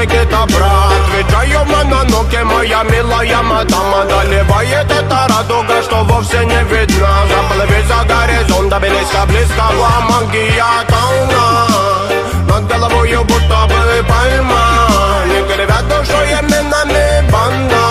никита, брат. Отвечаю на ноке, моя милая мадам. Одолевает эта радуга, что вовсе не видно. Заплыви за горизонта, близко-близко, магия тауна. Над головою будто бы пальма. Не кривят душой именами банда.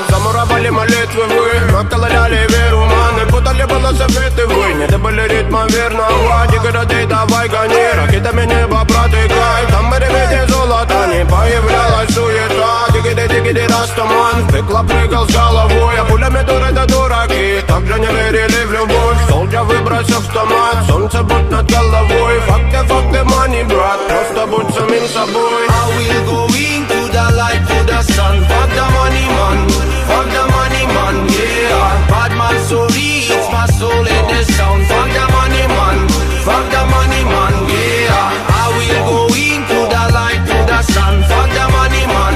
Замуровали молитвы вы, накололяли веру маны. Путали было советы вы, не добыли ритма верного. Деграды давай гони, ракетами небо протыкай. Там в ревете золота не появлялась суета. Дигиди растаман, пекла прыгал с головой. А пулями дуры да дураки также не верили в любовь. Стол я выбросил в томат, солнце будь над головой. Факты, мани, брат, просто будь самим собой. I will go into the light, to the sun. Fuck the money man, fuck the money man, yeah. Bad man so rich, my soul in the sound. Fuck the money man, fuck the money man, yeah. I will go into the light, to the sun. Fuck the money man,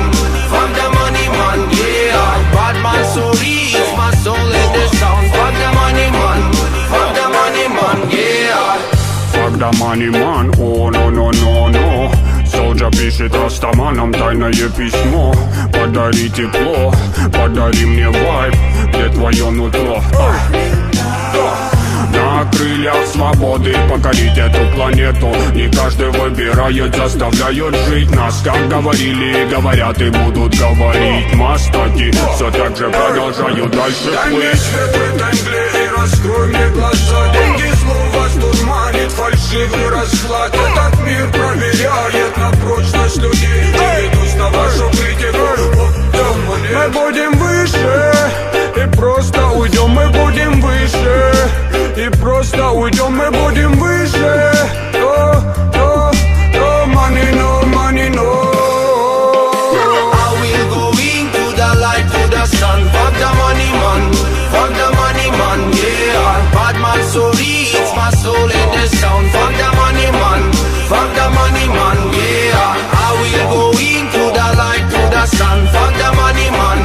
fuck the money man, yeah. Bad man so rich, my soul in the sound. Fuck the money man, fuck the money man, yeah. Fuck the money man, oh no no no no. Солджа пишет растаманам тайное письмо. Подари тепло, подари мне вайб, где твое нутро. На крыльях свободы покорить эту планету. Не каждый выбирает, заставляют жить нас. Как говорили и говорят и будут говорить мастаки, все так же продолжаю дальше Дай мне плыть. свет в этой мгле и раскрой мне глаза. Деньги зло вас дурманит, фальшивый расклад. Этот мир проверяет на прочность людей. Не ведусь на вашу критику. Мы будем выше и просто уйдем. Мы будем выше и просто уйдем. Мы будем выше. No money, no money, no. I will go into the light, to the sun. Fuck the money man, fuck the money man, yeah. Bad man so rich, my soul in the sound. Fuck the money man, fuck the money man, yeah. I will go into the light, to the sun. Fuck the money man,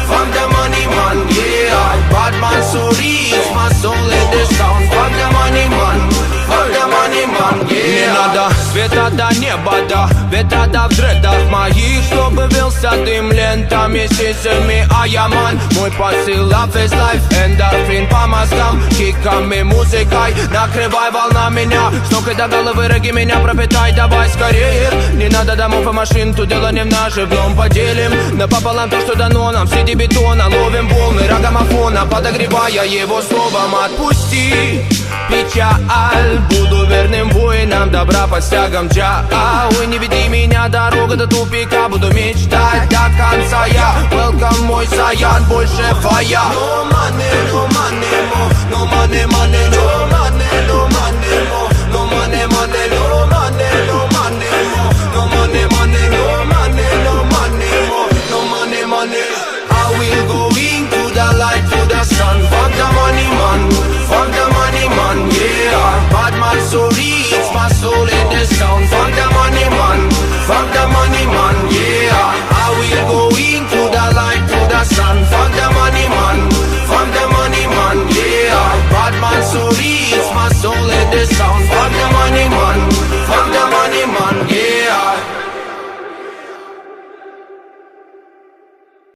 fuck the money man, yeah. Bad man so rich, my soul in the sound. Fuck the money man, fuck the money man, yeah. Не надо света до неба, до ветра до в дредах моих, чтобы вился дым лентами, сисями, а я ман. Мой посыл, love is life, эндорфин по мозгам, киками, музыкой, накрывай волна меня. С ног и до головы роги меня пропитай, давай скорее. Не надо домов и машин, тут дело не в наживном. Поделим напополам то, что дано нам, среди бетона ловим волны рогомофона, подогревая его словом. Отпусти печаль, буду верным воинам добра под стягом джау. Не веди меня, дорога до тупика, буду мечтать до конца я. Welcome, мой саян, больше фая. No money, no money, no money, money, no money, no money.